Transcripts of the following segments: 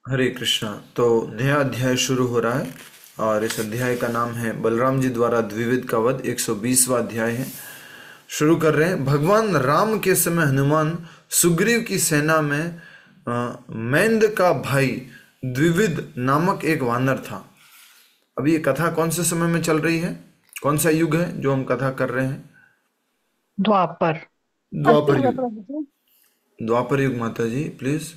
हरे कृष्णा। तो नया अध्याय शुरू हो रहा है और इस अध्याय का नाम है बलराम जी द्वारा द्विविध का वध। 120वां अध्याय है। शुरू कर रहे हैं। भगवान राम के समय हनुमान सुग्रीव की सेना में मैंद का भाई द्विविध नामक एक वानर था। अभी ये कथा कौन से समय में चल रही है? कौन सा युग है जो हम कथा कर रहे हैं? द्वापर। द्वापर युग। द्वापर युग माता जी प्लीज।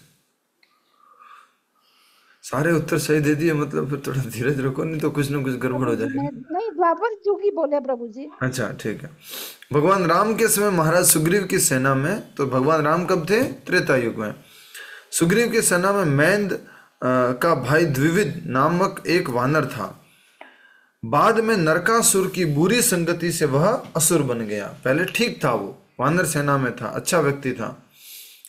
सारे उत्तर सही दे दिए, मतलब फिर थोड़ा धीरज रखो, नहीं तो कुछ ना कुछ गड़बड़ प्रभु हो जी मैं जाएगी। नहीं, द्वापर युग ही बोले प्रभु जी। अच्छा ठीक है। भगवान राम के समय महाराज सुग्रीव की सेना में, तो भगवान राम कब थे? त्रेता युग में। सुग्रीव की सेना में मैंद का भाई द्विविध नामक एक वानर था। बाद में नरकासुर की बुरी संगति से वह असुर बन गया। पहले ठीक था, वो वानर सेना में था, अच्छा व्यक्ति था,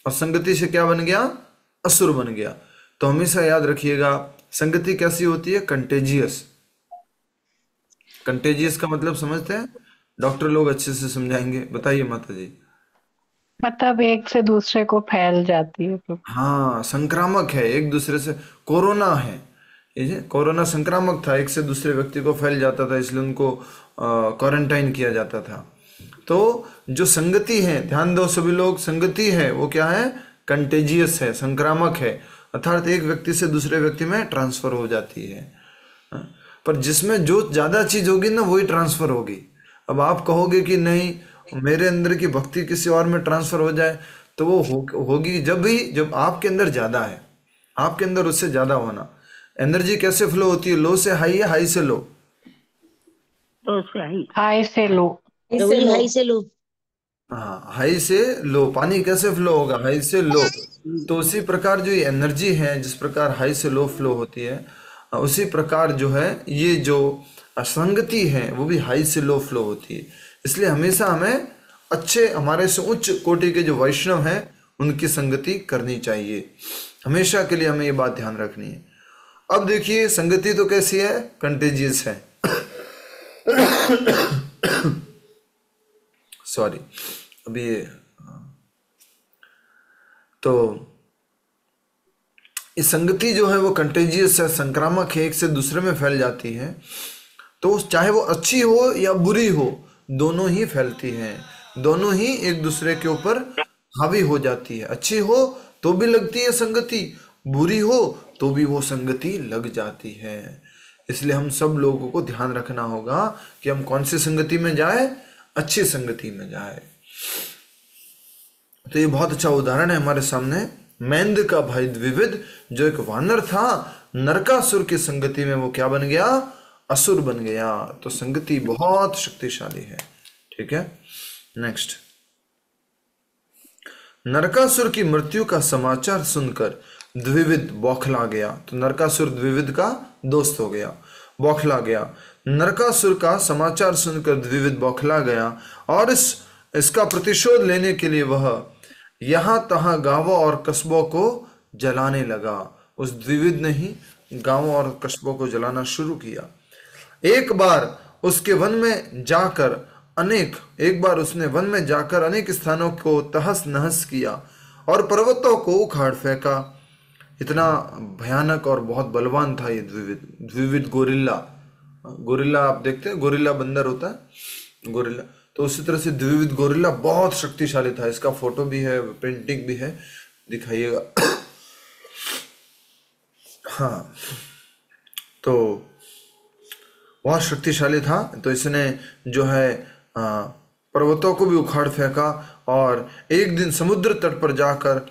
और संगति से क्या बन गया? असुर बन गया। तो हमेशा याद रखिएगा, संगति कैसी होती है? कंटेजियस। कंटेजियस का मतलब समझते हैं? डॉक्टर लोग अच्छे से समझाएंगे, बताइए माता जी। मतलब एक से दूसरे को फैल जाती है प्रभु। हाँ, संक्रामक है एक दूसरे से। कोरोना है ये, कोरोना संक्रामक था, एक से दूसरे व्यक्ति को फैल जाता था, इसलिए उनको क्वारंटाइन किया जाता था। तो जो संगति है, ध्यान दो सभी लोग, संगति है वो क्या है? कंटेजियस है, संक्रामक है, अर्थात एक व्यक्ति से दूसरे व्यक्ति में ट्रांसफर हो जाती है। हाँ, पर जिसमें जो ज्यादा चीज होगी ना वही ट्रांसफर होगी। अब आप कहोगे कि नहीं, मेरे अंदर की भक्ति किसी और में ट्रांसफर हो जाए, तो वो होगी जब भी, जब आपके अंदर ज्यादा है, आपके अंदर उससे ज्यादा होना। एनर्जी कैसे फ्लो होती है? लो से हाई या हाई से लो? तो सही। हाय से लो। प्रभु जी हाई से लो। हाँ, हाई से लो। पानी कैसे फ्लो होगा? हाई से लो। तो उसी प्रकार जो ये एनर्जी है, जिस प्रकार हाई से लो फ्लो होती है, उसी प्रकार जो है ये जो असंगति है वो भी हाई से लो फ्लो होती है। इसलिए हमेशा हमें अच्छे, हमारे से उच्च कोटि के जो वैष्णव हैं उनकी संगति करनी चाहिए। हमेशा के लिए हमें ये बात ध्यान रखनी है। अब देखिए, संगति तो कैसी है? कंटेजियस है। सॉरी, अभी तो ये संगति जो है वो कंटेजियस है, संक्रामक है, एक से दूसरे में फैल जाती है। तो चाहे वो अच्छी हो या बुरी हो, दोनों ही फैलती है, दोनों ही एक दूसरे के ऊपर हावी हो जाती है। अच्छी हो तो भी लगती है संगति, बुरी हो तो भी वो संगति लग जाती है। इसलिए हम सब लोगों को ध्यान रखना होगा कि हम कौन सी संगति में जाए? अच्छी संगति में जाए। तो ये बहुत अच्छा उदाहरण है हमारे सामने। मैंद का भाई द्विविध जो एक वानर था, नरकासुर की संगति में वो क्या बन गया? असुर बन गया। तो संगति बहुत शक्तिशाली है। ठीक है, नेक्स्ट। नरकासुर की मृत्यु का समाचार सुनकर द्विविध बौखला गया। तो नरकासुर द्विविध का दोस्त हो गया, बौखला गया। नरकासुर का समाचार सुनकर द्विविध बौखला गया और इसका प्रतिशोध लेने के लिए वह यहां तहां गांवों और कस्बों को जलाने लगा। उस द्विविध ने ही गांवों और कस्बों को जलाना शुरू किया। एक बार उसने वन में जाकर अनेक स्थानों को तहस नहस किया और पर्वतों को उखाड़ फेंका। इतना भयानक और बहुत बलवान था ये द्विविध। द्विविध गोरिल्ला, गोरिल्ला आप देखते हैं, गोरिल्ला बंदर होता है, गोरिल्ला। तो उसी तरह से द्विविध गोरिल्ला बहुत शक्तिशाली था। इसका फोटो भी है, पेंटिंग भी है, दिखाइएगा। हाँ, तो बहुत शक्तिशाली था। तो इसने जो है पर्वतों को भी उखाड़ फेंका और एक दिन समुद्र तट पर जाकर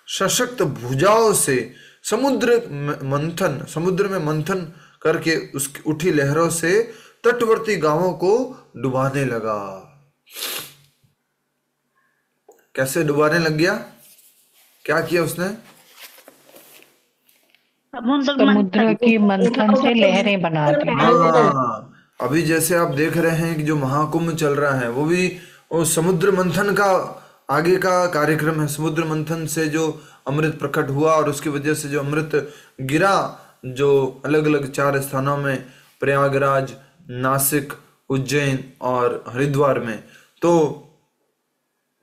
सशक्त भुजाओं से समुद्र में मंथन करके उसकी उठी लहरों से तटवर्ती गांवों को डुबाने लगा। कैसे डुबाने लग गया? क्या किया उसने? समुद्र की मंथन से लहरें बना दी। हाँ, अभी जैसे आप देख रहे हैं कि जो महाकुंभ चल रहा है वो भी वो समुद्र मंथन का आगे का कार्यक्रम है। समुद्र मंथन से जो अमृत प्रकट हुआ और उसकी वजह से जो अमृत गिरा, जो अलग अलग 4 स्थानों में, प्रयागराज, नासिक, उज्जैन और हरिद्वार में। तो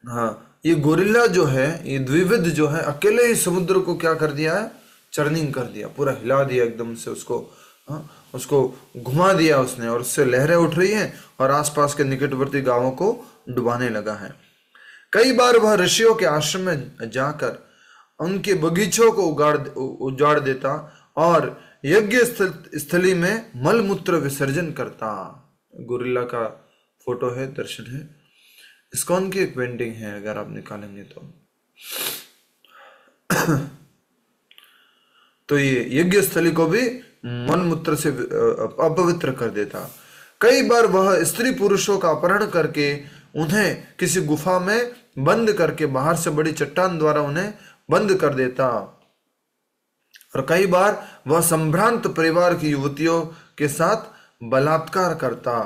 हाँ, ये गोरिल्ला जो है, ये द्विविध जो है, अकेले ही समुद्र को क्या कर दिया है? चर्निंग कर दिया, पूरा हिला दिया एकदम से उसको, उसको घुमा दिया उसने, और उससे लहरें उठ रही हैं और आसपास के निकटवर्ती गांवों को डुबाने लगा है। कई बार वह ऋषियों के आश्रम में जाकर उनके बगीचों को उजाड़ देता और यज्ञ स्थली में मलमूत्र विसर्जन करता। गोरिल्ला का फोटो है, दर्शन है, इस्कॉन की एक पेंटिंग है अगर आप निकालेंगे तो ये यज्ञ स्थली को भी मलमूत्र से अपवित्र कर देता। कई बार वह स्त्री पुरुषों का अपहरण करके उन्हें किसी गुफा में बंद करके बाहर से बड़ी चट्टान द्वारा उन्हें बंद कर देता। और कई बार वह संभ्रांत परिवार की युवतियों के साथ बलात्कार करता।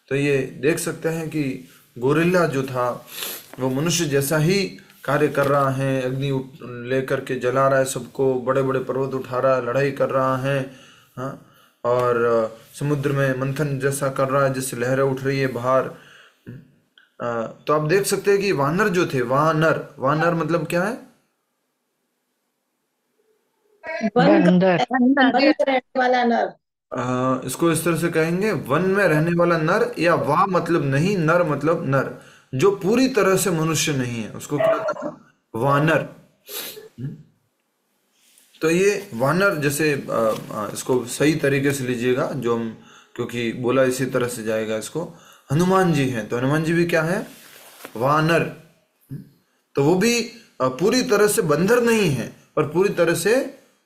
तो ये देख सकते हैं कि गोरिल्ला जो था वो मनुष्य जैसा ही कार्य कर रहा है, अग्नि लेकर के जला रहा है सबको, बड़े बड़े पर्वत उठा रहा है, लड़ाई कर रहा है, हाँ, और समुद्र में मंथन जैसा कर रहा है जिससे लहरें उठ रही है बाहर। तो आप देख सकते हैं कि वानर जो थे, वानर मतलब क्या है? बंदर। वन में रहने वाला नर। इसको इस तरह से कहेंगे, वन में रहने वाला नर, या वा मतलब नहीं, नर मतलब नर, जो पूरी तरह से मनुष्य नहीं है उसको क्या कहते हैं? वानर। तो ये वानर जैसे इसको सही तरीके से लीजिएगा, जो हम, क्योंकि बोला इसी तरह से जाएगा इसको। हनुमान जी हैं तो हनुमान जी भी क्या है? वानर। तो वो भी पूरी तरह से बंदर नहीं है और पूरी तरह से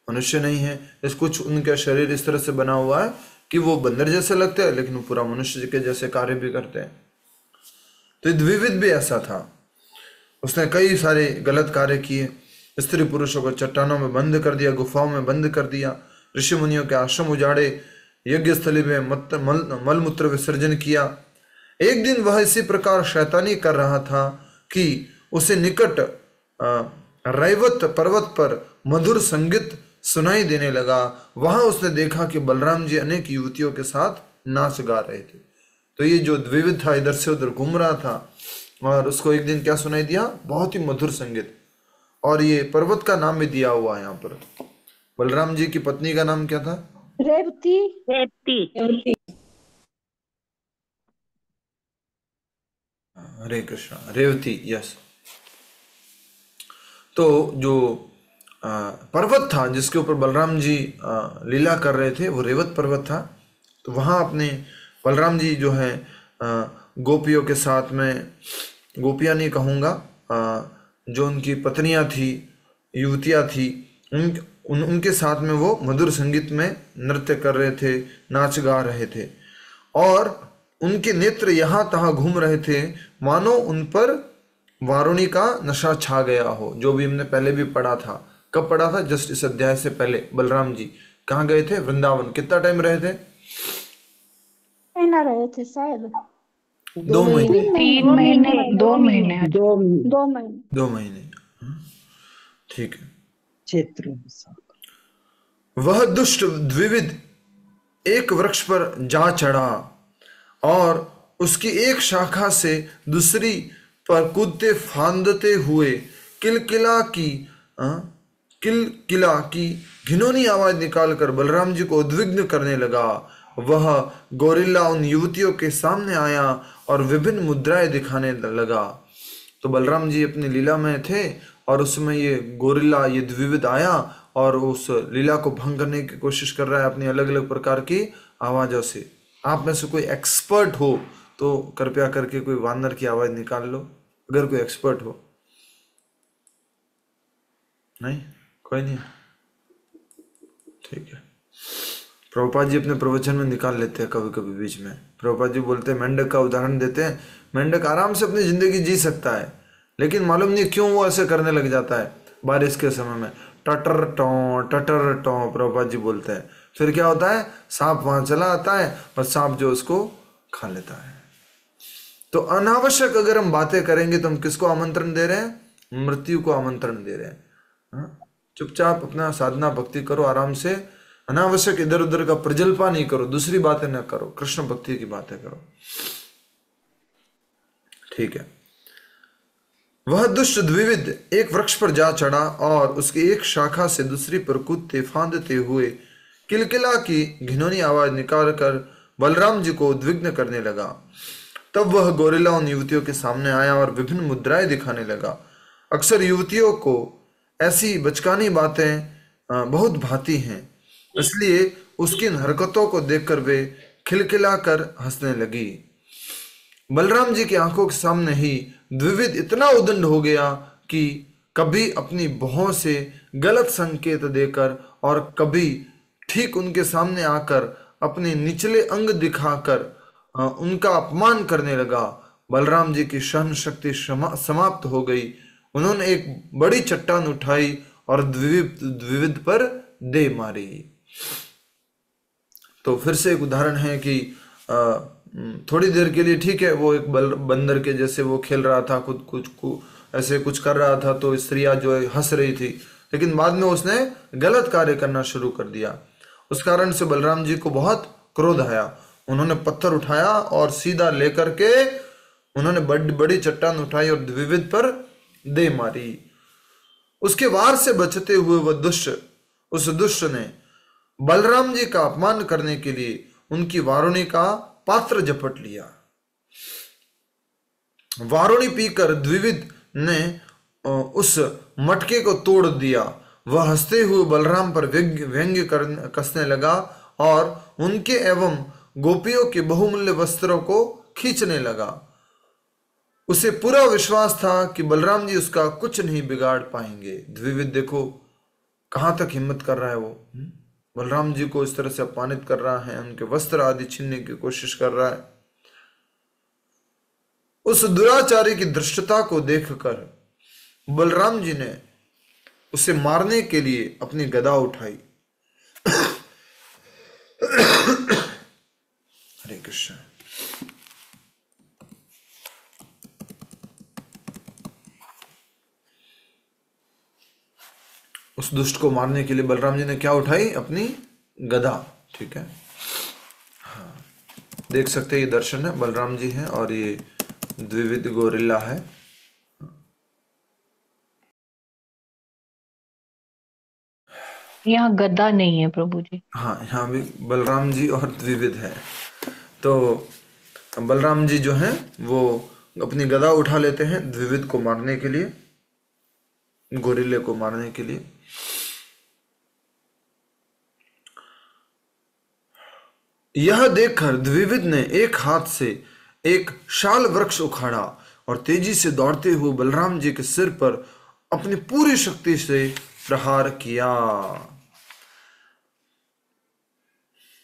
मनुष्य नहीं है। इस कुछ उनका शरीर इस तरह से बना हुआ है कि वो बंदर जैसे लगते हैं लेकिन वो पूरा मनुष्य के जैसे कार्य भी करते हैं। तो द्विविद भी ऐसा था, उसने कई सारे गलत कार्य किए। स्त्री पुरुषों को चट्टानों में बंद कर दिया, गुफाओं में बंद कर दिया, ऋषि मुनियों के आश्रम उजाड़े, यज्ञ स्थली में मलमूत्र विसर्जन किया। एक दिन वह इसी प्रकार शैतानी कर रहा था कि उसे निकट रैवत पर्वत पर मधुर संगीत सुनाई देने लगा। वहां उसने देखा कि बलराम जी अनेक युवतियों के साथ नाच गा रहे थे। तो ये जो द्विविद था इधर से उधर घूम रहा था और उसको एक दिन क्या सुनाई दिया? बहुत ही मधुर संगीत। और ये पर्वत का नाम भी दिया हुआ है यहाँ पर। बलराम जी की पत्नी का नाम क्या था? रेवती। रेवती। हरे कृष्णा, रेवती, यस। तो जो पर्वत था जिसके ऊपर बलराम जी लीला कर रहे थे वो रेवत पर्वत था। तो वहाँ अपने बलराम जी जो है गोपियों के साथ में, गोपियाँ नहीं कहूँगा, जो उनकी पत्नियाँ थी, युवतियाँ थी, उनके साथ में वो मधुर संगीत में नृत्य कर रहे थे, नाच गा रहे थे। और उनके नेत्र यहाँ तहाँ घूम रहे थे मानो उन पर वारुणी का नशा छा गया हो, जो भी हमने पहले भी पढ़ा था। कब पढ़ा था? जस्ट इस अध्याय से पहले। बलराम जी कहाँ गए थे? वृंदावन। कितना टाइम रहे थे? महीना रहे थे शायद। 2 महीने। 3 महीने, 2 महीने। 2 महीने, ठीक है। क्षेत्र वह दुष्ट द्विविद एक वृक्ष पर जा चढ़ा और उसकी एक शाखा से दूसरी पर कूदते फांदते हुए किलकिला की घिनौनी आवाज निकालकर बलराम जी को उद्विग्न करने लगा। वह गोरिल्ला उन युवतियों के सामने आया और विभिन्न मुद्राएं दिखाने लगा। तो बलराम जी अपनी लीला में थे और उसमें ये गोरिल्ला, ये द्विविद आया और उस लीला को भंग करने की कोशिश कर रहा है अपनी अलग अलग प्रकार की आवाजों से। आप में से कोई एक्सपर्ट हो तो कृपया करके कोई वानर की आवाज निकाल लो, अगर कोई एक्सपर्ट हो। नहीं, कोई नहीं, ठीक है। प्रभुपाद जी अपने प्रवचन में निकाल लेते हैं कभी कभी बीच में। प्रभुपाद जी बोलते हैं, मेंढक का उदाहरण देते हैं, मेंढक आराम से अपनी जिंदगी जी सकता है लेकिन मालूम नहीं क्यों वो ऐसे करने लग जाता है बारिश के समय में, टटर टों प्रभुपाद जी बोलते हैं। फिर क्या होता है? सांप वहां चला आता है और सांप जो उसको खा लेता है। तो अनावश्यक अगर हम बातें करेंगे तो हम किसको आमंत्रण दे रहे हैं? मृत्यु को आमंत्रण दे रहे हैं। चुपचाप अपना साधना भक्ति करो आराम से, अनावश्यक इधर उधर का प्रजल्पा नहीं करो, दूसरी बातें न करो, कृष्ण भक्ति की बातें करो, ठीक है। वह दुष्ट द्विविद एक वृक्ष पर जा चढ़ा और उसकी एक शाखा से दूसरी पर कूदते फांदते हुए किलकिला की घिनौनी आवाज निकाल कर बलराम जी को उद्विग्न करने लगा। तब वह गोरिल्ला उन युवतियों के सामने आया और विभिन्न मुद्राएं दिखाने लगा। अक्सर युवतियों को ऐसी बचकानी बातें बहुत भाती हैं, इसलिए उसकी इन हरकतों को देखकर वे खिलखिला कर हंसने लगी। बलराम जी की आंखों के सामने ही द्विविद इतना उद्दंड हो गया कि कभी अपनी भौं से गलत संकेत देकर और कभी ठीक उनके सामने आकर अपने निचले अंग दिखाकर उनका अपमान करने लगा। बलराम जी की सहन शक्ति समाप्त हो गई। उन्होंने एक बड़ी चट्टान उठाई और द्विविद पर दे मारी। तो फिर से एक उदाहरण है कि थोड़ी देर के लिए ठीक है, वो एक बंदर के जैसे वो खेल रहा था, कुछ ऐसे कुछ कर रहा था, तो स्त्रियां जो है हंस रही थी, लेकिन बाद में उसने गलत कार्य करना शुरू कर दिया। उस कारण से बलराम जी को बहुत क्रोध आया। उन्होंने पत्थर उठाया और सीधा लेकर के उन्होंने बड़ी चट्टान उठाई और द्विविद पर दे मारी। उसके वार से बचते हुए वह उस दुष्ट ने बलराम जी का अपमान करने के लिए उनकी वारुणी का पात्र झपट लिया। वारुणी पीकर द्विविद ने उस मटके को तोड़ दिया। वह हंसते हुए बलराम पर व्यंग्य कसने लगा और उनके एवं गोपियों के बहुमूल्य वस्त्रों को खींचने लगा। उसे पूरा विश्वास था कि बलराम जी उसका कुछ नहीं बिगाड़ पाएंगे। द्विविद देखो कहां तक हिम्मत कर रहा है वो, बलराम जी को इस तरह से अपमानित कर रहा है, उनके वस्त्र आदि छीनने की कोशिश कर रहा है। उस दुराचारी की धृष्टता को देखकर बलराम जी ने उसे मारने के लिए अपनी गदा उठाई। हरे कृष्ण। उस दुष्ट को मारने के लिए बलराम जी ने क्या उठाई? अपनी गदा। ठीक है, हाँ, देख सकते हैं ये दर्शन है, बलराम जी हैं और ये द्विविद गोरिल्ला है। यहाँ गदा नहीं है प्रभु जी। हाँ, यहाँ भी बलराम जी और द्विविद है। तो बलराम जी जो हैं वो अपनी गदा उठा लेते हैं द्विविद को मारने के लिए, गोरिल्ले को मारने के लिए। यह देखकर द्विविद ने एक हाथ से एक शाल वृक्ष उखाड़ा और तेजी से दौड़ते हुए बलराम जी के सिर पर अपनी पूरी शक्ति से प्रहार किया।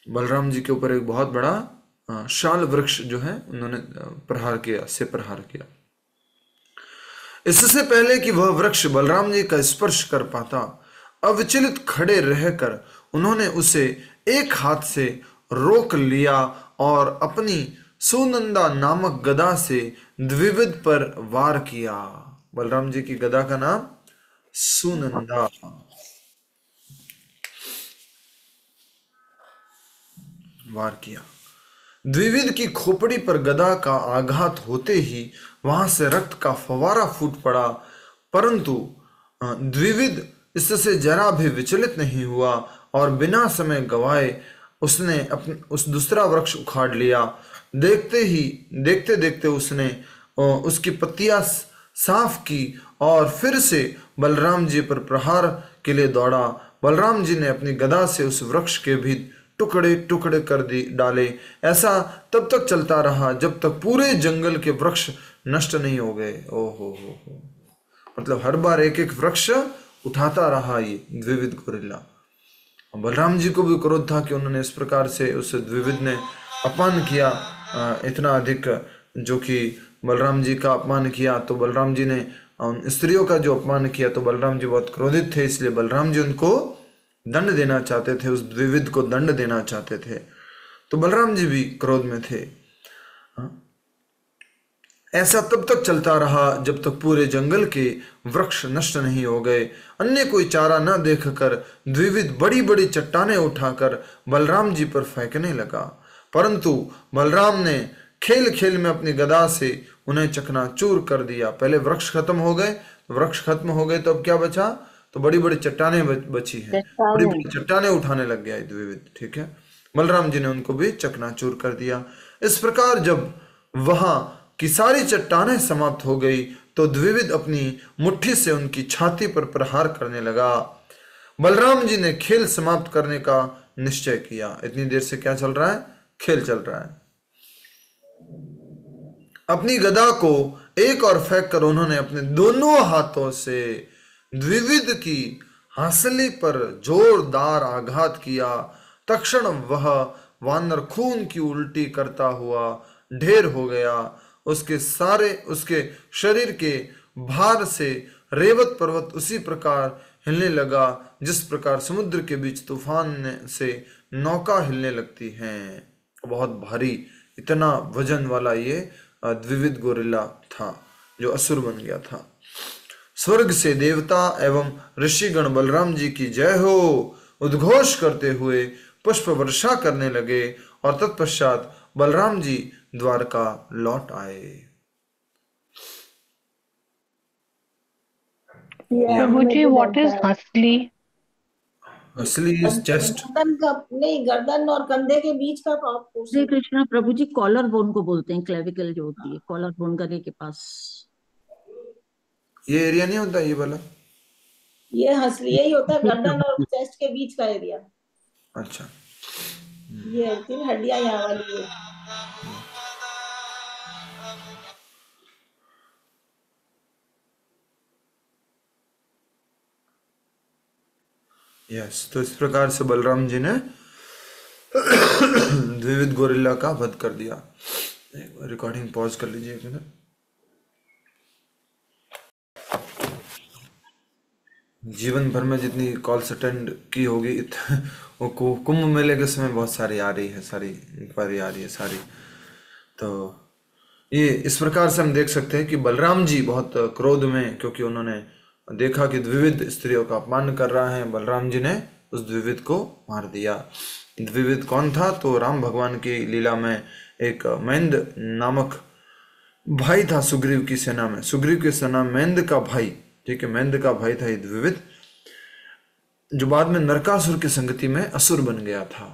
बलराम जी के ऊपर एक बहुत बड़ा शाल वृक्ष जो है उन्होंने प्रहार किया। इससे पहले कि वह वृक्ष बलराम जी का स्पर्श कर पाता, अविचलित खड़े रहकर उन्होंने उसे एक हाथ से रोक लिया और अपनी सुनंदा नामक गदा से द्विविद पर वार किया। बलराम जी की गदा का नाम सुनंदा। वार किया। द्विविद की खोपड़ी पर गदा का आघात होते ही वहां से रक्त का फवारा फूट पड़ा, परंतु द्विविद इससे जरा भी विचलित नहीं हुआ और बिना समय गवाए उसने उस दूसरा वृक्ष उखाड़ लिया। देखते देखते उसने उसकी पत्तियां साफ की और फिर से बलराम जी पर प्रहार के लिए दौड़ा। बलराम जी ने अपनी गदा से उस वृक्ष के भी टुकड़े टुकड़े कर डाले। ऐसा तब तक चलता रहा जब तक पूरे जंगल के वृक्ष नष्ट नहीं हो गए। ओहो हो, मतलब हर बार एक एक वृक्ष उठाता रहा ये द्विविद गोरिल्ला। बलराम जी को भी क्रोध था कि उन्होंने इस प्रकार से उस द्विविद ने अपमान किया, इतना अधिक जो कि बलराम जी का अपमान किया। तो बलराम जी ने उन स्त्रियों का जो अपमान किया, तो बलराम जी बहुत क्रोधित थे, इसलिए बलराम जी उनको दंड देना चाहते थे, उस द्विविद को दंड देना चाहते थे। तो बलराम जी भी क्रोध में थे। ऐसा तब तक चलता रहा जब तक पूरे जंगल के वृक्ष नष्ट नहीं हो गए। अन्य कोई चारा न देखकर द्विविद बड़ी बड़ी चट्टानें उठाकर बलराम जी पर फेंकने लगा, परंतु बलराम ने खेल खेल में अपनी गदा से उन्हें चकनाचूर कर दिया। पहले वृक्ष खत्म हो गए, वृक्ष खत्म हो गए तो अब क्या बचा? तो बड़ी बड़ी चट्टानें बची हैं, बड़ी बड़ी चट्टानें उठाने लग गया द्विविद। ठीक है, बलराम जी ने उनको भी चकनाचूर कर दिया। इस प्रकार जब वहां की सारी चट्टानें समाप्त हो गई तो द्विविद अपनी मुट्ठी से उनकी छाती पर प्रहार करने लगा। बलराम जी ने खेल समाप्त करने का निश्चय किया। इतनी देर से क्या चल रहा है? खेल चल रहा है। अपनी गदा को एक और फेंक कर उन्होंने अपने दोनों हाथों से द्विविद की हंसली पर जोरदार आघात किया। तक्षण वह वानर खून की उल्टी करता हुआ ढेर हो गया। उसके शरीर के भार से रेवत पर्वत उसी प्रकार हिलने लगा जिस प्रकार समुद्र के बीच तूफान से नौका हिलने लगती है। बहुत भारी, इतना वजन वाला ये द्विविद गोरिल्ला था जो असुर बन गया था। स्वर्ग से देवता एवं ऋषिगण बलराम जी की जय हो उद्घोष करते हुए पुष्प वर्षा करने लगे और तत्पश्चात बलराम जी द्वारका लौट आए। प्रभु जी, what is Hansli? Hansli is chest. गर्दन का नहीं, गर्दन और कंधे के बीच का श्री कृष्णा प्रभु जी, कॉलर बोन को बोलते हैं, क्लेविकल जो होती है कॉलर बोन गले के पास। ये एरिया नहीं होता ये वाला? ये हंसली यही होता है, गर्दन और चेस्ट के बीच का एरिया। अच्छा, ये 3 हड्डियां यहाँ वाली है। यस। तो इस प्रकार से बलराम जी ने द्विविद गोरिल्ला का वध कर दिया। रिकॉर्डिंग पॉज कर लीजिए एक मिनट। जीवन भर में जितनी कॉल्स अटेंड की होगी वो कुंभ मेले के समय बहुत सारी आ रही है, सारी इंक्वायरी आ रही है सारी। तो ये इस प्रकार से हम देख सकते हैं कि बलराम जी बहुत क्रोध में, क्योंकि उन्होंने देखा कि द्विविद स्त्रियों का अपमान कर रहा है, बलराम जी ने उस द्विविद को मार दिया। द्विविद कौन था? तो राम भगवान की लीला में एक मैंद नामक भाई था सुग्रीव की सेना में। सुग्रीव की सेना मैंद का भाई, ठीक है, मैंद का भाई था ये द्विविद, जो बाद में नरकासुर की संगति में असुर बन गया था।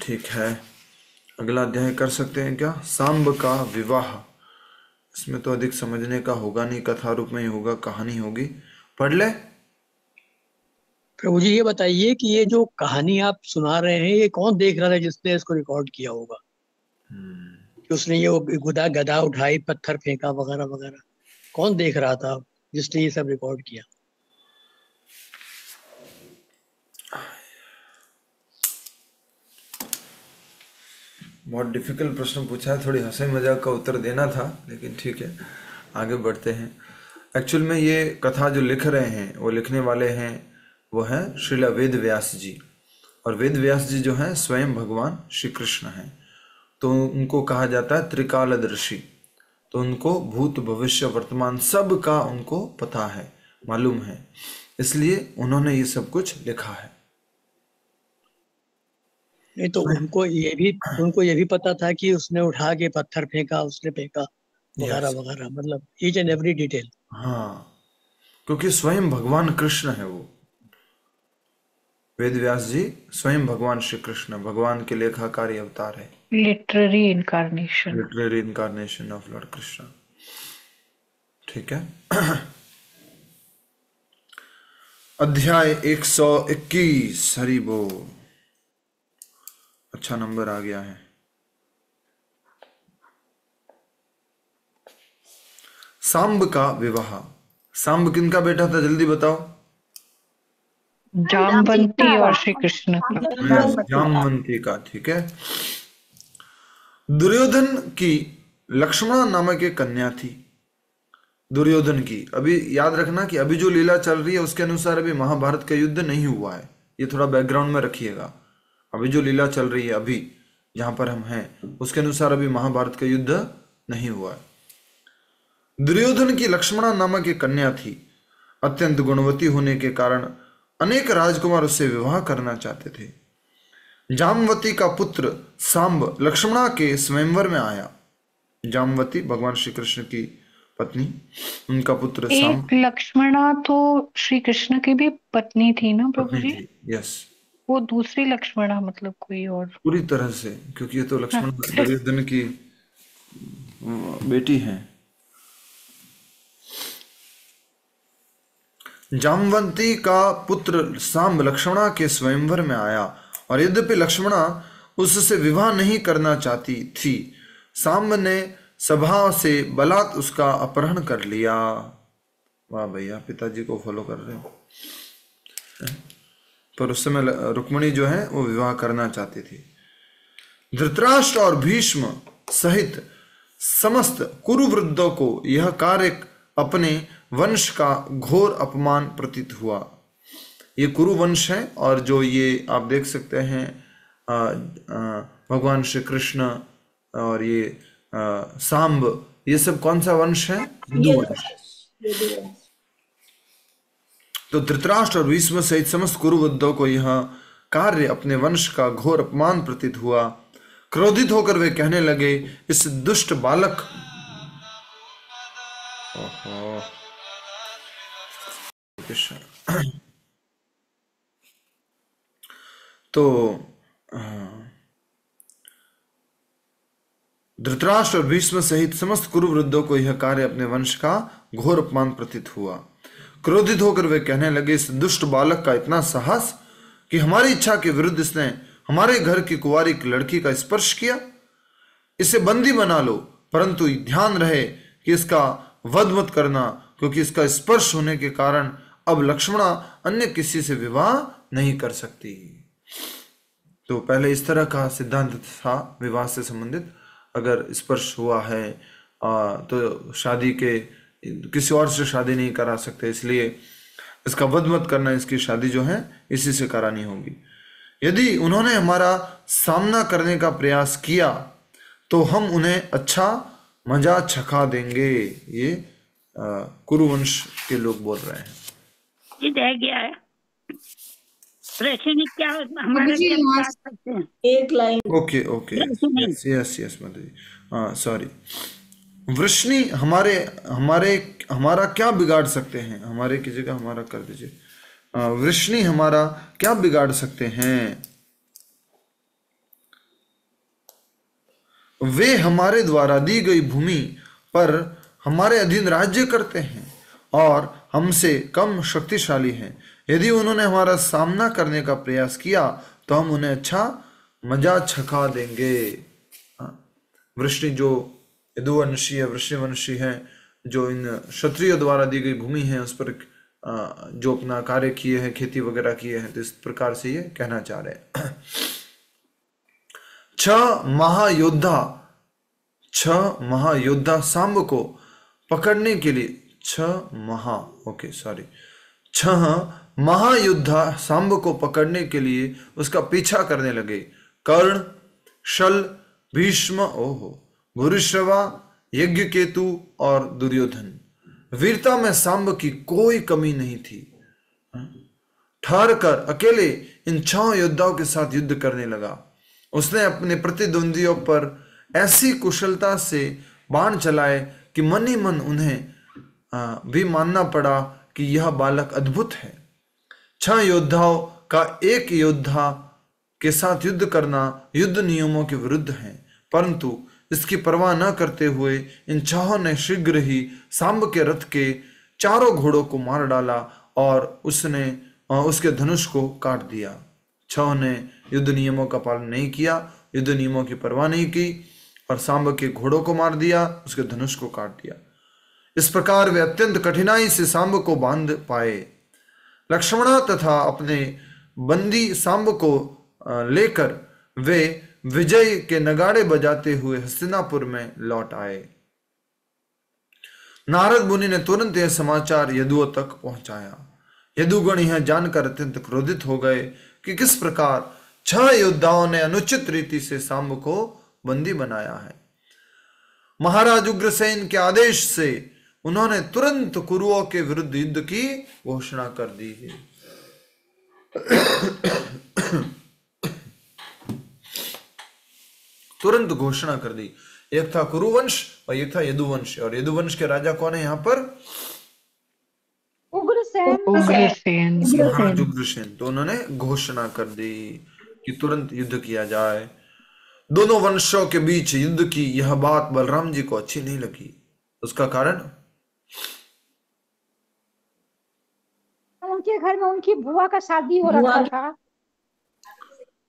ठीक है, अगला अध्याय कर सकते हैं क्या? सांब का विवाह। इसमें तो अधिक समझने का होगा नहीं, कथा रूप में ही होगा, कहानी होगी। पढ़ ले प्रभु जी। ये बताइए कि ये जो कहानी आप सुना रहे हैं ये कौन देख रहा था जिसने इसको रिकॉर्ड किया होगा? कि उसने ये गदा उठाई, पत्थर फेंका वगैरह वगैरह, कौन देख रहा था जिसने ये सब रिकॉर्ड किया? बहुत डिफिकल्ट प्रश्न पूछा है, थोड़ी हंसी मजाक का उत्तर देना था, लेकिन ठीक है आगे बढ़ते हैं। एक्चुअल में ये कथा जो लिख रहे हैं, वो लिखने वाले हैं वो हैं श्रीला वेद व्यास जी। और वेद व्यास जी जो हैं स्वयं भगवान श्री कृष्ण हैं। तो उनको कहा जाता है त्रिकालदर्शी। तो उनको भूत भविष्य वर्तमान सब का उनको पता है, मालूम है, इसलिए उन्होंने ये सब कुछ लिखा है। नहीं तो उनको ये भी पता था कि उसने उठा के पत्थर फेंका, उसने फेंका वगैरह वगैरह, मतलब ईच एंड एवरी डिटेल। हाँ, क्योंकि स्वयं भगवान कृष्ण है वो। वेद व्यास जी स्वयं भगवान श्री कृष्ण, भगवान के लेखाकारी अवतार है। Literary incarnation of Lord Krishna. ठीक है। अध्याय 121। हरि बोल। अच्छा नंबर आ गया है। सांब का विवाह। सांब किनका बेटा था, जल्दी बताओ? जामवंती और श्री कृष्ण का। जामवंती का, ठीक है। दुर्योधन की लक्ष्मणा नामक एक कन्या थी। दुर्योधन की, अभी याद रखना कि अभी जो लीला चल रही है उसके अनुसार अभी महाभारत का युद्ध नहीं हुआ है, ये थोड़ा बैकग्राउंड में रखिएगा। अभी जो लीला चल रही है, अभी जहां पर हम हैं, उसके अनुसार अभी महाभारत का युद्ध नहीं हुआ है। दुर्योधन की लक्ष्मणा नामक एक कन्या थी। अत्यंत गुणवती होने के कारण अनेक राजकुमार उससे विवाह करना चाहते थे। जामवती का पुत्र सांब लक्ष्मणा के स्वयंवर में आया। जामवती भगवान श्री कृष्ण की पत्नी, उनका पुत्र सांब। एक लक्ष्मणा तो श्री कृष्ण की भी पत्नी थी ना प्रभु पत्नी जी? थी, यस। वो दूसरी लक्ष्मणा मतलब कोई और? पूरी तरह से, क्योंकि ये तो लक्ष्मण अच्छा। दुर्योधन की बेटी है। जामवंती का पुत्र सांब लक्ष्मणा के स्वयंवर में आया, और यद्यपि लक्ष्मणा उससे विवाह नहीं करना चाहती थी, सांब ने सभा से बलात् उसका अपहरण कर लिया। वाह भैया, पिताजी को फॉलो कर रहे हो। पर उस समय रुक्मिणी जो है वो विवाह करना चाहती थी। धृतराष्ट्र और भीष्म सहित समस्त कुरुवृद्धों को यह कार्य अपने वंश का घोर अपमान प्रतीत हुआ। ये कुरुवंश है, और जो ये आप देख सकते हैं भगवान श्री कृष्ण और ये सांब, ये सब कौन सा वंश है? हिंदू वंश। तो धृतराष्ट्र और भीष्म सहित समस्त कुरुवृद्धों को यह कार्य अपने वंश का घोर अपमान प्रतीत हुआ। क्रोधित होकर वे कहने लगे, इस दुष्ट बालक तो धृतराष्ट्र और भीष्म सहित समस्त कुरुवृद्धों को यह कार्य अपने वंश का घोर अपमान प्रतीत हुआ। क्रोधित होकर वे कहने लगे, इस दुष्ट बालक का इतना साहस कि हमारी इच्छा के विरुद्ध इसने हमारे घर की कुंवारी लड़की का स्पर्श किया। इसे बंदी बना लो, परंतु ध्यान रहे कि इसका वध मत करना, क्योंकि इसका स्पर्श होने के कारण अब लक्ष्मणा अन्य किसी से विवाह नहीं कर सकती। तो पहले इस तरह का सिद्धांत था विवाह से संबंधित, अगर स्पर्श हुआ है तो शादी के किसी और से शादी नहीं करा सकते, इसलिए इसका वध मत करना, इसकी शादी जो है इसी से करानी होगी। यदि उन्होंने हमारा सामना करने का प्रयास किया तो हम उन्हें अच्छा मजा चखा देंगे। ये कुरुवंश के लोग बोल रहे हैं। ये रह गया है प्रश्न, क्या हमारे क्या बात करते हैं? एक line. Okay okay, yes yes yes माता जी, सॉरी। वृष्णि हमारा क्या बिगाड़ सकते हैं? हमारे की जगह हमारा कर दीजिए। वृष्णि हमारा क्या बिगाड़ सकते हैं? वे हमारे द्वारा दी गई भूमि पर हमारे अधीन राज्य करते हैं और हमसे कम शक्तिशाली हैं। यदि उन्होंने हमारा सामना करने का प्रयास किया तो हम उन्हें अच्छा मजा छका देंगे। वृष्णि जो यदुवंशी है, वृष्णिवंशी है, जो इन क्षत्रिय द्वारा दी गई भूमि है उस पर जो अपना कार्य किए हैं, खेती वगैरह किए हैं, तो इस प्रकार से ये कहना चाह रहे हैं। 6 महायोद्धा सांब को पकड़ने के लिए 6 महायोद्धा सांब को पकड़ने के लिए उसका पीछा करने लगे। कर्ण, शल, भीष्म, भूरिश्रवा, यज्ञकेतु और दुर्योधन। वीरता में सांब की कोई कमी नहीं थी। ठहर कर अकेले इन 6 योद्धाओं के साथ युद्ध करने लगा। उसने अपने प्रतिद्वंदियों पर ऐसी कुशलता से बाण चलाए कि मन ही मन उन्हें भी मानना पड़ा कि यह बालक अद्भुत है। 6 योद्धाओं का एक योद्धा के साथ युद्ध करना युद्ध नियमों के विरुद्ध है, परंतु इसकी परवाह न करते हुए इन 6 ने शीघ्र ही सांब के रथ के 4 घोड़ों को मार डाला और उसके धनुष को काट दिया। 6 ने युद्ध नियमों का पालन नहीं किया, युद्ध नियमों की परवाह नहीं की और सांब के घोड़ों को मार दिया, उसके धनुष को काट दिया। इस प्रकार वे अत्यंत कठिनाई से सांब को बांध पाए। लक्ष्मणा तथा अपने बंदी सांब को लेकर वे विजय के नगाड़े बजाते हुए हस्तिनापुर में लौट आए। नारद मुनि ने तुरंत यह समाचार यदुओं तक पहुंचाया। यदुगण यह जानकर अत्यंत क्रोधित हो गए कि किस प्रकार 6 योद्धाओं ने अनुचित रीति से सांब को बंदी बनाया है। महाराज उग्रसेन के आदेश से उन्होंने तुरंत कुरुओं के विरुद्ध युद्ध की घोषणा कर दी है। तुरंत घोषणा कर दी। एक था कुरुवंश और एक था यदुवंश। और यदुवंश के राजा कौन है यहाँ पर? उग्रसेन। उग्रसेन। हाँ, उग्रसेन। तो उन्होंने घोषणा कर दी कि तुरंत युद्ध किया जाए। दोनों वंशों के बीच युद्ध की यह बात बलराम जी को अच्छी नहीं लगी। उसका कारण, उनके घर में उनकी बुआ का शादी हो रखा था,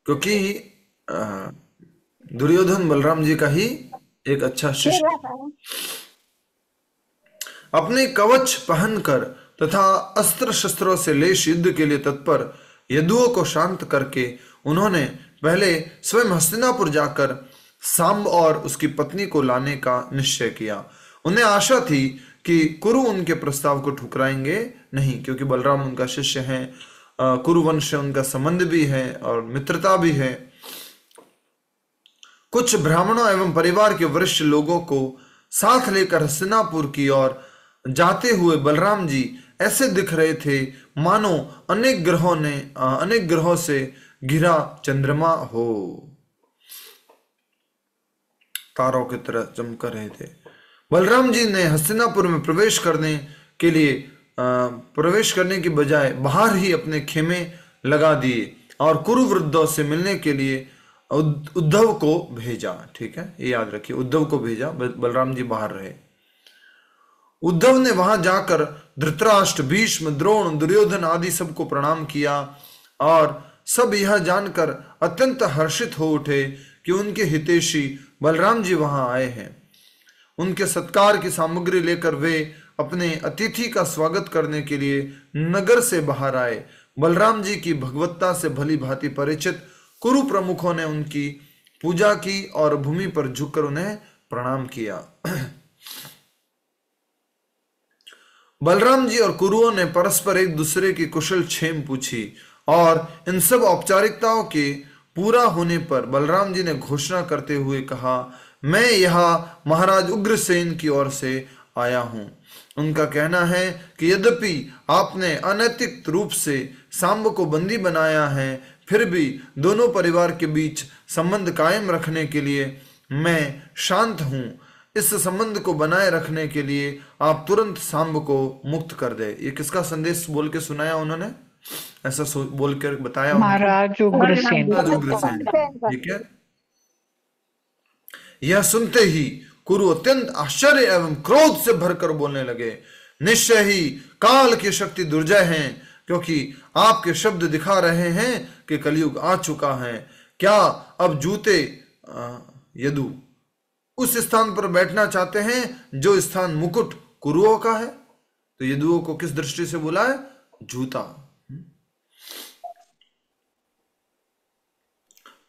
क्योंकि दुर्योधन बलराम जी का ही एक अच्छा शिष्य। खेल रहा था। अपने कवच पहनकर तथा अस्त्र शस्त्रों से लेश युद्ध के लिए तत्पर यदुओं को शांत करके उन्होंने पहले स्वयं हस्तिनापुर जाकर सांब और उसकी पत्नी को लाने का निश्चय किया। उन्हें आशा थी कि कुरु उनके प्रस्ताव को ठुकराएंगे नहीं, क्योंकि बलराम उनका शिष्य है, कुरुवंश से उनका संबंध भी है और मित्रता भी है। कुछ ब्राह्मणों एवं परिवार के वरिष्ठ लोगों को साथ लेकर हस्तिनापुर की ओर जाते हुए बलराम जी ऐसे दिख रहे थे मानो अनेक ग्रहों से घिरा चंद्रमा हो, तारों की तरह चमक रहे थे। बलराम जी ने हस्तिनापुर में प्रवेश करने की बजाय बाहर ही अपने खेमे लगा दिए और कुरुवृद्धों से मिलने के लिए उद्धव को भेजा। ठीक है, ये याद रखिए, उद्धव को भेजा, बलराम जी बाहर रहे। उद्धव ने वहां जाकर धृतराष्ट्र, भीष्म, द्रोण, दुर्योधन आदि सबको प्रणाम किया और सब यह जानकर अत्यंत हर्षित हो उठे कि उनके हितैषी बलराम जी वहां आए हैं। उनके सत्कार की सामग्री लेकर वे अपने अतिथि का स्वागत करने के लिए नगर से बाहर आए। बलराम जी की भगवत्ता से भली भांति परिचित कुरु प्रमुखों ने उनकी पूजा की और भूमि पर झुककर उन्हें प्रणाम किया। बलराम जी और कुरुओं ने परस्पर एक दूसरे की कुशल क्षेम पूछी और इन सब औपचारिकताओं के पूरा होने पर बलराम जी ने घोषणा करते हुए कहा, मैं यहाँ महाराज उग्रसेन की ओर से आया हूँ। उनका कहना है कि यद्यपि आपने अनैतिक रूप से सांब को बंदी बनाया है, फिर भी दोनों परिवार के बीच संबंध कायम रखने के लिए मैं शांत हूँ। इस संबंध को बनाए रखने के लिए आप तुरंत सांब को मुक्त कर दे। ये किसका संदेश बोल के सुनाया उन्होंने? ऐसा बोल कर बताया महाराज उग्रसेन। ठीक है। यह सुनते ही कुरु अत्यंत आश्चर्य एवं क्रोध से भरकर बोलने लगे, निश्चय ही काल की शक्ति दुर्जय है, क्योंकि आपके शब्द दिखा रहे हैं कि कलयुग आ चुका है। क्या अब जूते यदु उस स्थान पर बैठना चाहते हैं जो स्थान मुकुट कुरुओं का है? तो यदुओं को किस दृष्टि से बोला है? जूता।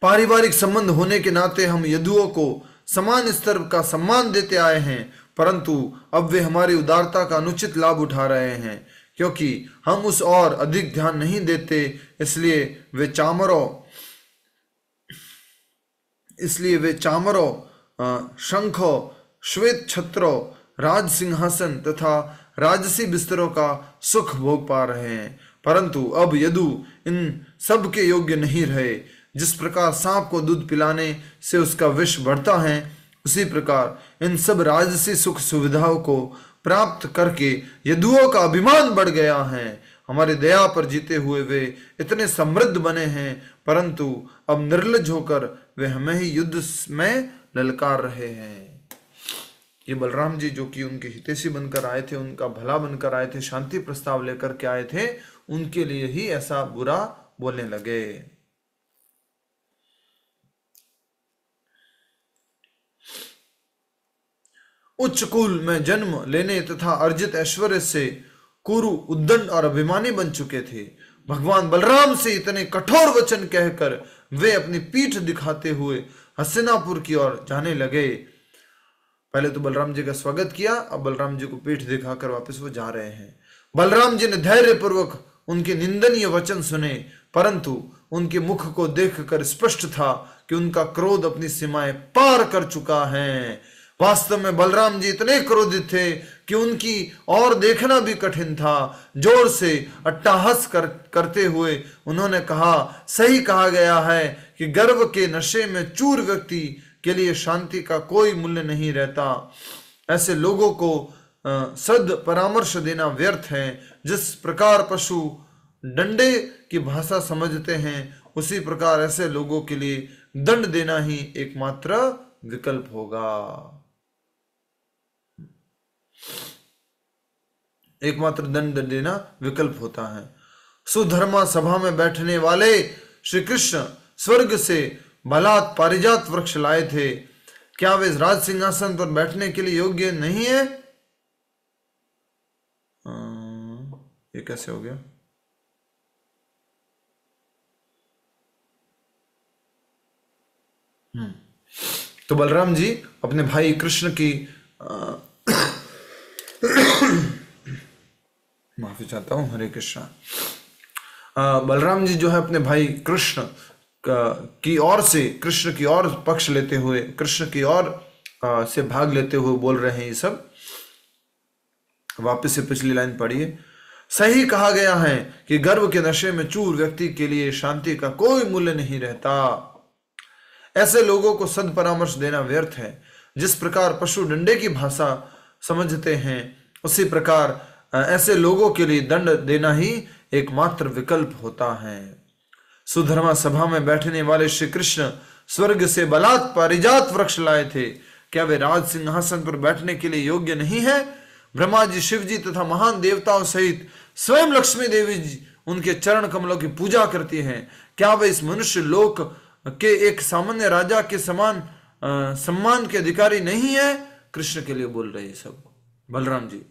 पारिवारिक संबंध होने के नाते हम यदुओं को समान स्तर का सम्मान देते आए हैं, परंतु अब वे हमारी उदारता का अनुचित लाभ उठा रहे हैं, क्योंकि हम उस और अधिक ध्यान नहीं देते। इसलिए वे चामरों, शंखों, श्वेत छत्रों, राज सिंहासन तथा राजसी बिस्तरों का सुख भोग पा रहे हैं, परंतु अब यदु इन सब के योग्य नहीं रहे। जिस प्रकार सांप को दूध पिलाने से उसका विष बढ़ता है, उसी प्रकार इन सब राजसी सुख सुविधाओं को प्राप्त करके यदुओं का अभिमान बढ़ गया है। हमारी दया पर जीते हुए वे इतने समृद्ध बने हैं, परंतु अब निर्लज होकर वे हमें ही युद्ध में ललकार रहे हैं। ये बलराम जी जो कि उनके हितैषी बनकर आए थे, उनका भला बनकर आए थे, शांति प्रस्ताव लेकर के आए थे, उनके लिए ही ऐसा बुरा बोलने लगे। उच्च कुल में जन्म लेने तथा अर्जित ऐश्वर्य से कुरु उद्दंड और अभिमानी बन चुके थे। भगवान बलराम से इतने कठोर वचन कहकर वे अपनी पीठ दिखाते हुए हस्तिनापुर की ओर जाने लगे। पहले तो बलराम जी का स्वागत किया, अब बलराम जी को पीठ दिखाकर वापस वो जा रहे हैं। बलराम जी ने धैर्य पूर्वक उनके निंदनीय वचन सुने, परंतु उनके मुख को देखकर स्पष्ट था कि उनका क्रोध अपनी सीमाएं पार कर चुका है। वास्तव में बलराम जी इतने क्रोधित थे कि उनकी और देखना भी कठिन था। जोर से अट्टहास करते हुए उन्होंने कहा, सही कहा गया है कि गर्व के नशे में चूर व्यक्ति के लिए शांति का कोई मूल्य नहीं रहता। ऐसे लोगों को सद परामर्श देना व्यर्थ है। जिस प्रकार पशु डंडे की भाषा समझते हैं, उसी प्रकार ऐसे लोगों के लिए दंड देना ही एकमात्र विकल्प होगा। एकमात्र दंड देना विकल्प होता है। सुधर्मा सभा में बैठने वाले श्री कृष्ण स्वर्ग से बलात् पारिजात वृक्ष लाए थे। क्या वे राज सिंहासन पर बैठने के लिए योग्य नहीं है? ये कैसे हो गया? तो बलराम जी अपने भाई कृष्ण की माफी चाहता हूं, हरे कृष्णा। बलराम जी जो है अपने भाई कृष्ण की ओर से, कृष्ण की ओर पक्ष लेते हुए, कृष्ण की ओर से भाग लेते हुए बोल रहे हैं ये सब। वापस से पिछली लाइन पढ़िए। सही कहा गया है कि गर्व के नशे में चूर व्यक्ति के लिए शांति का कोई मूल्य नहीं रहता। ऐसे लोगों को सद परामर्श देना व्यर्थ है। जिस प्रकार पशु डंडे की भाषा समझते हैं, उसी प्रकार ऐसे लोगों के लिए दंड देना ही एकमात्र विकल्प होता है। सुधर्मा सभा में बैठने वाले श्री कृष्ण स्वर्ग से बलात् पारिजात वृक्ष लाए थे। क्या वे राज सिंहासन पर बैठने के लिए योग्य नहीं है? ब्रह्मा जी, शिव जी तथा महान देवताओं सहित स्वयं लक्ष्मी देवी जी उनके चरण कमलों की पूजा करती हैं। क्या वे इस मनुष्य लोक के एक सामान्य राजा के समान सम्मान के अधिकारी नहीं है? कृष्ण के लिए बोल रहे हैं सब बलराम जी।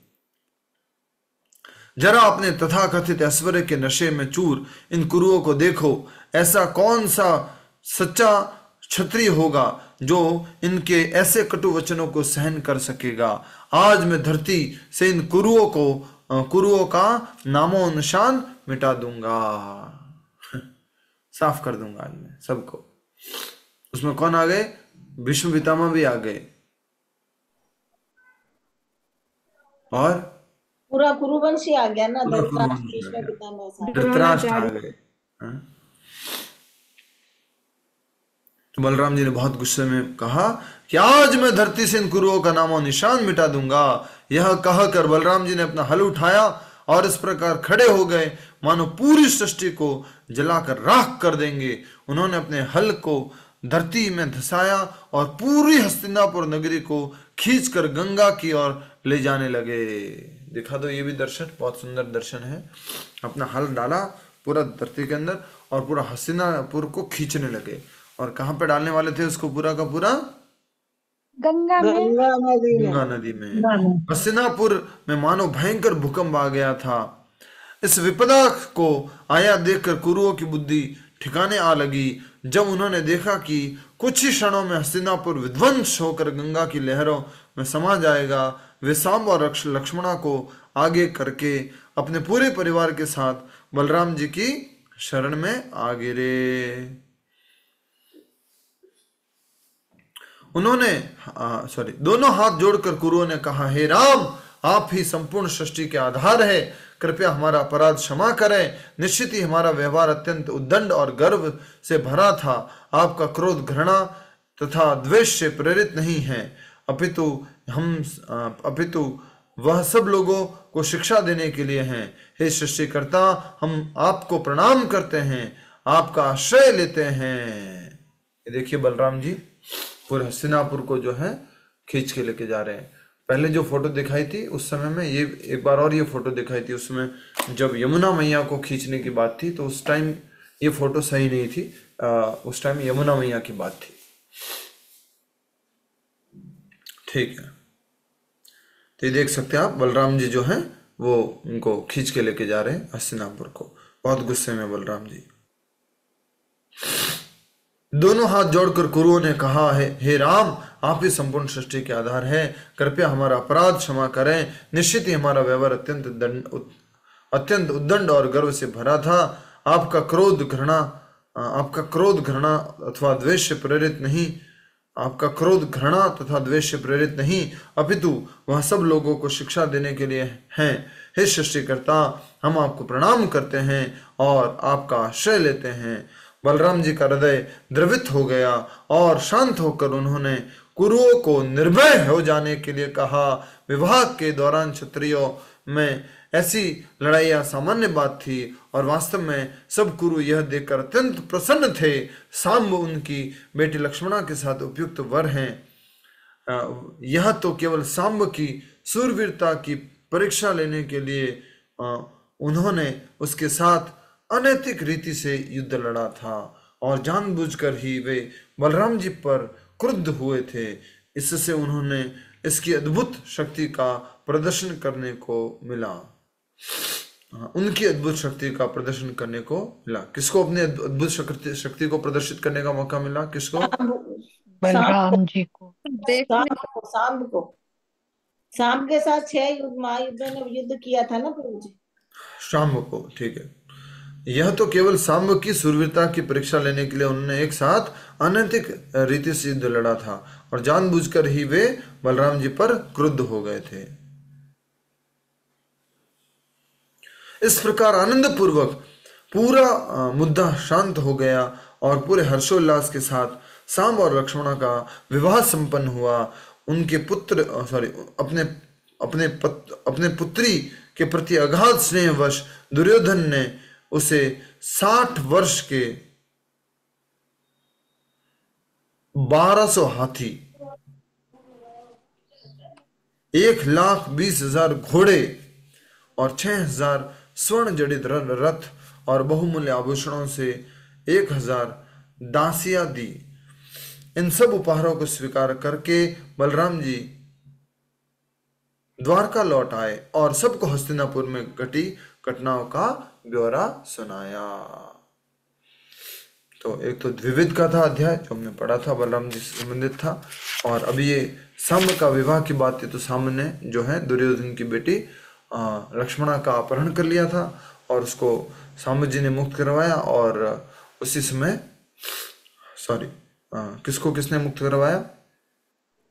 जरा अपने तथाकथित ऐश्वर्य के नशे में चूर इन कुरुओं को देखो। ऐसा कौन सा सच्चा क्षत्रिय होगा जो इनके ऐसे कटु वचनों को सहन कर सकेगा? आज मैं धरती से इन कुरुओं का नामो निशान मिटा दूंगा, साफ कर दूंगा आज मैं सबको। उसमें कौन आ गए? भीष्म पितामह भी आ गए और पूरा कुरुवंश ही आ गया ना। पूरा धृतराष्ट्र, कुरुवंश भीष्म, आ गया। पितामह सारे। धृतराष्ट्र आ गए। तो बलराम जी ने बहुत गुस्से में कहा कि आज मैं धरती से इन कुरुओं का नामो निशान मिटा दूंगा। यह कहकर बलराम जी ने अपना हल उठाया और इस प्रकार खड़े हो गए मानो पूरी सृष्टि को जलाकर राख कर देंगे। उन्होंने अपने हल को धरती में धसाया और पूरी हस्तिनापुर नगरी को खींचकर गंगा की ओर ले जाने लगे। दिखा दो, ये भी दर्शन बहुत सुंदर दर्शन है। अपना हल डाला पूरा धरती के अंदर और पूरा हस्तिनापुर को खींचने लगे। और कहां पे डालने वाले थे उसको? पूरा का पूरा गंगा में, गंगा नदी में। हस्तिनापुर में मानो भयंकर भूकंप आ गया था। इस विपदा को आया देखकर कुरुओं की बुद्धि ठिकाने आ लगी। जब उन्होंने देखा कि कुछ ही क्षणों में हस्तिनापुर विध्वंस होकर गंगा की लहरों में समा जाएगा, वे सांब और लक्ष्मणा को आगे करके अपने पूरे परिवार के साथ बलराम जी की शरण में आ गिरे। उन्होंने दोनों हाथ जोड़कर कुरुओं ने कहा, हे राम, आप ही संपूर्ण सृष्टि के आधार है। कृपया हमारा अपराध क्षमा करें। निश्चित ही हमारा व्यवहार अत्यंत उद्दंड और गर्व से भरा था। आपका क्रोध घृणा तथा द्वेष से प्रेरित नहीं है, अपितु वह सब लोगों को शिक्षा देने के लिए हैं। हे सृष्टिकर्ता, हम आपको प्रणाम करते हैं, आपका आश्रय लेते हैं। ये देखिए बलराम जी पूरे हस्तिनापुर को जो है खींच के लेके जा रहे हैं। पहले जो फोटो दिखाई थी उस समय में, ये एक बार और ये फोटो दिखाई थी, उसमें जब यमुना मैया को खींचने की बात थी तो उस टाइम ये फोटो सही नहीं थी। उस टाइम यमुना मैया की बात थी। ठीक है, तो ये देख सकते हैं आप, बलराम जी जो हैं वो उनको खींच के लेके जा रहे हैं हस्तिनापुर को। बहुत गुस्से में बलराम जी। दोनों हाथ जोड़कर कुरुओं ने कहा, हे राम, आप ही संपूर्ण सृष्टि के आधार है। कृपया हमारा अपराध क्षमा करें। निश्चित ही हमारा व्यवहार अत्यंत उद्दंड और गर्व से भरा था। आपका क्रोध घृणा अथवा द्वेष से प्रेरित नहीं, आपका क्रोध घृणा तथा द्वेष से प्रेरित नहीं, अपितु वह सब लोगों को शिक्षा देने के लिए हैं। हे सृष्टिकर्ता, हम आपको प्रणाम करते हैं और आपका आश्रय लेते हैं। बलराम जी का हृदय द्रवित हो गया और शांत होकर उन्होंने कुरुओं को निर्भय हो जाने के लिए कहा। विवाह के दौरान क्षत्रियों में ऐसी लड़ाइयाँ सामान्य बात थी और वास्तव में सब कुरु यह देखकर अत्यंत प्रसन्न थे। सांब उनकी बेटी लक्ष्मणा के साथ उपयुक्त वर हैं। यह तो केवल सांब की सूरवीरता की परीक्षा लेने के लिए उन्होंने उसके साथ अनैतिक रीति से युद्ध लड़ा था और जानबूझकर ही वे बलराम जी पर क्रुद्ध हुए थे। इससे उन्होंने इसकी अद्भुत शक्ति का प्रदर्शन करने को मिला। उनकी अद्भुत शक्ति का प्रदर्शन करने को मिला। किसको अपनी अद्भुत शक्ति को प्रदर्शित करने का मौका मिला? किसको? बलराम जी को। देखने सांब को सांब के साथ 6 युद्ध महायुद्धों ने युद्ध किया था ना प्रभु जी। शाम्ब को, ठीक है। यह तो केवल सांब की सूरवीरता की परीक्षा लेने के लिए उन्होंने एक साथ अनैतिक रीति से युद्ध लड़ा था और जानबूझकर ही वे बलराम जी पर क्रुद्ध हो गए थे। इस प्रकार आनंद पूर्वक पूरा मुद्दा शांत हो गया और पूरे हर्षोल्लास के साथ सांब और लक्ष्मणा का विवाह संपन्न हुआ। उनके पुत्र अपने पुत्री के प्रति अगाध स्नेहवश दुर्योधन ने उसे 60 वर्ष के 1200 हाथी, 1,20,000 घोड़े और 6,000 स्वर्ण जड़ित रथ और बहुमूल्य आभूषणों से 1,000 दासियां दी। इन सब उपहारों को स्वीकार करके बलराम जी द्वारका लौट आए और सबको हस्तिनापुर में घटी घटनाओं का ब्यौरा सुनाया। तो एक तो द्विविध का था अध्याय जो हमने पढ़ा था, बलराम जी से संबंधित था, और अभी ये सांब का विवाह की बात है। तो सांब ने जो है दुर्योधन की बेटी लक्ष्मणा का अपहरण कर लिया था और उसको सांब जी ने मुक्त करवाया और उसी समय किसको किसने मुक्त करवाया?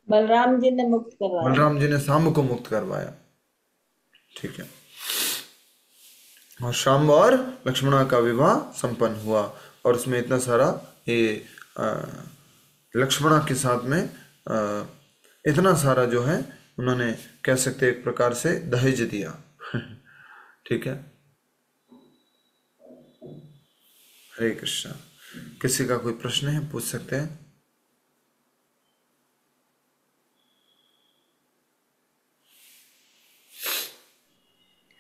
बलराम जी ने मुक्त करवाया। बलराम जी ने सांब को मुक्त करवाया, ठीक है। और सांब और लक्ष्मणा का विवाह संपन्न हुआ और उसमें इतना सारा ये लक्ष्मणा के साथ में इतना सारा जो है उन्होंने कह सकते एक प्रकार से दहेज दिया। ठीक है। हरे कृष्णा। किसी का कोई प्रश्न है पूछ सकते हैं।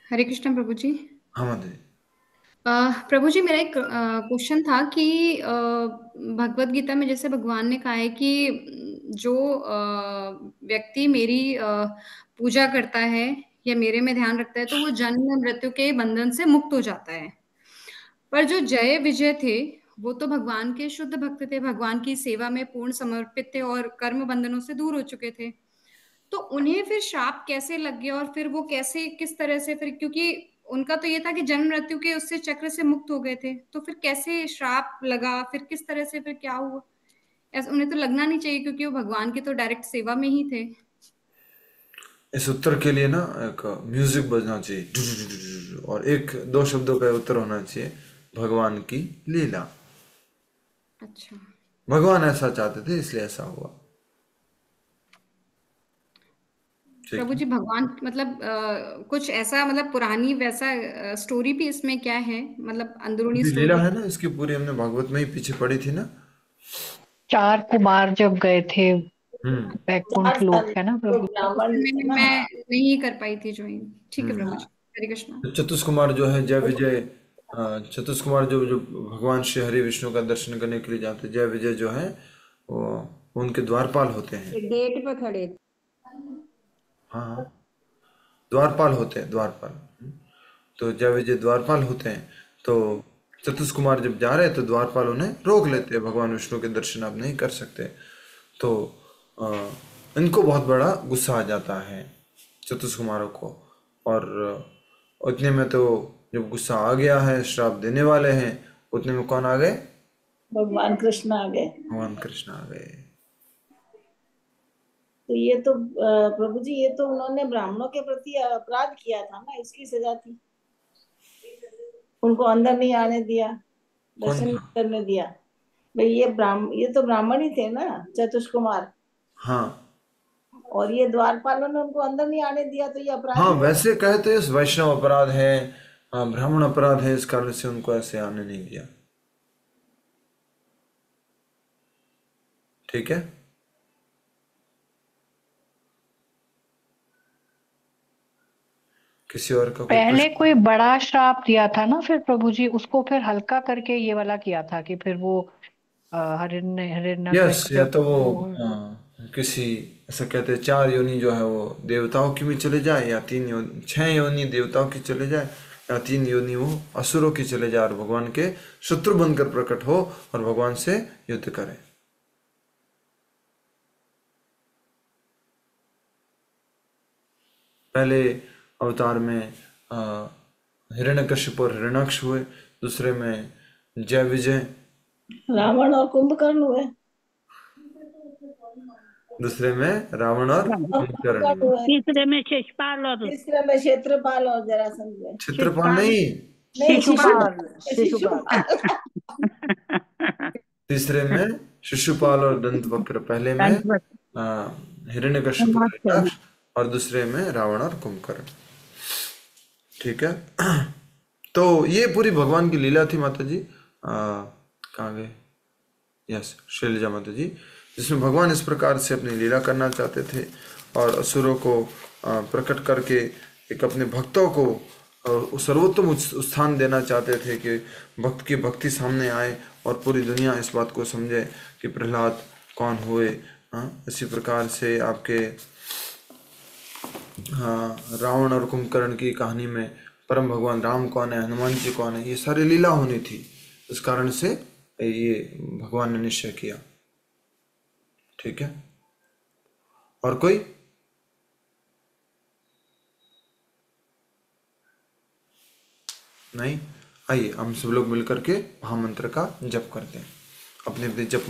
हरे कृष्ण प्रभु जी। हाँ माधवी। प्रभु जी, मेरा एक क्वेश्चन था कि भगवत गीता में जैसे भगवान ने कहा है कि जो व्यक्ति मेरी पूजा करता है या मेरे में ध्यान रखता है तो वो जन्म मृत्यु के बंधन से मुक्त हो जाता है। पर जो जय विजय थे वो तो भगवान के शुद्ध भक्त थे, भगवान की सेवा में पूर्ण समर्पित थे और कर्म बंधनों से दूर हो चुके थे। तो उन्हें फिर श्राप कैसे लग गया और फिर वो कैसे किस तरह से फिर, क्योंकि उनका तो ये था कि जन्म मृत्यु के उससे चक्र से मुक्त हो गए थे, तो फिर कैसे श्राप लगा, फिर किस तरह से, फिर क्या हुआ? ऐसा उन्हें तो लगना नहीं चाहिए क्योंकि वो भगवान की तो डायरेक्ट सेवा में ही थे। इस उत्तर के लिए ना एक म्यूजिक बजना चाहिए और एक दो शब्दों का उत्तर होना चाहिए, भगवान की लीला। अच्छा, भगवान ऐसा चाहते थे इसलिए ऐसा हुआ। प्रभु जी भगवान मतलब कुछ ऐसा मतलब पुरानी वैसा स्टोरी भी इसमें क्या है, मतलब अंदरूनी लीला स्टोरी है ना इसकी पूरी, हमने भागवत में ही पीछे पढ़ी थी ना। 4 कुमार जब गए थे वैकुंठ लोक, है ना तो प्रभु? ब्राह्मण मैं नहीं कर पाई थी ज्वाइन। ठीक है प्रभु जी, हरे कृष्णा। चतुष कुमार जो है जय विजय, चतुष कुमार जो जो भगवान श्री हरि विष्णु का दर्शन करने के लिए जाते, जय विजय जो है वो उनके द्वारपाल होते हैं। गेट पे खड़े थे। हाँ हाँ, द्वारपाल होते हैं, द्वारपाल। तो जय विजय द्वारपाल होते हैं। तो चतुष कुमार जब जा रहे हैं तो द्वारपाल उन्हें रोक लेते हैं, भगवान विष्णु के दर्शन आप नहीं कर सकते। तो इनको बहुत बड़ा गुस्सा आ जाता है चतुष कुमारों को, और उतने में तो जब गुस्सा आ गया है, श्राप देने वाले हैं, उतने में कौन आ गए? भगवान कृष्ण आ गए। भगवान कृष्ण आ गए। तो ये तो प्रभु जी, ये तो उन्होंने ब्राह्मणों के प्रति अपराध किया था ना, इसकी सजा थी, उनको अंदर नहीं आने दिया। दर्शन नहीं करने दिया। भाई ये तो ब्राह्मण ही थे ना, चतुष्कुमार, हाँ और ये द्वारपालों ने उनको अंदर नहीं आने दिया, तो ये अपराधी हाँ, है। वैसे कहते इस वैष्णव अपराध है, ब्राह्मण अपराध है, इस कारण से उनको ऐसे आने नहीं दिया। ठीक है। किसी और का कोई पहले प्रश्न? कोई बड़ा श्राप दिया था ना फिर प्रभु जी, उसको फिर हल्का करके ये वाला किया था कि फिर वो यस, या हिरण्यकश्यप तो वो वो। किसी, ऐसा कहते हैं 4 योनि जो है वो देवताओं की भी चले जाए, या 3 योनि, 6 योनि देवताओं की चले जाए, या 3 योनि वो असुरों की चले जाए, और भगवान के शत्रु बनकर प्रकट हो और भगवान से युद्ध करे। पहले अवतार में हिरण्यकश्यप और हिरण्याक्ष हुए, दूसरे में जय विजय, रावण और कुंभकर्ण हुए, दूसरे में रावण और कुंभकर्ण हुए, हुए, तीसरे में शिशुपाल और तीसरे में क्षेत्रपाल और जरासंध हुए। क्षेत्रपाल नहीं, नहीं, शिशुपाल शिशुपाल। तीसरे में शिशुपाल और दंतवक्र, पहले में हिरण्यकश्यप और हिरण्याक्ष, और दूसरे में रावण और कुंभकर्ण। ठीक है। तो ये पूरी भगवान की लीला थी माता जी। कहाँ गए? यस, शैलजा माता जी, जिसमें भगवान इस प्रकार से अपनी लीला करना चाहते थे और असुरों को प्रकट करके एक अपने भक्तों को सर्वोत्तम स्थान देना चाहते थे कि भक्त की भक्ति सामने आए और पूरी दुनिया इस बात को समझे कि प्रहलाद कौन हुए। इसी प्रकार से आपके रावण और कुंभकर्ण की कहानी में परम भगवान राम कौन है, हनुमान जी कौन है, ये सारी लीला होनी थी। इस कारण से ये भगवान ने निश्चय किया। ठीक है। और कोई? नहीं? आइए हम सब लोग मिलकर के महामंत्र का जप करते हैं। अपने अपने जप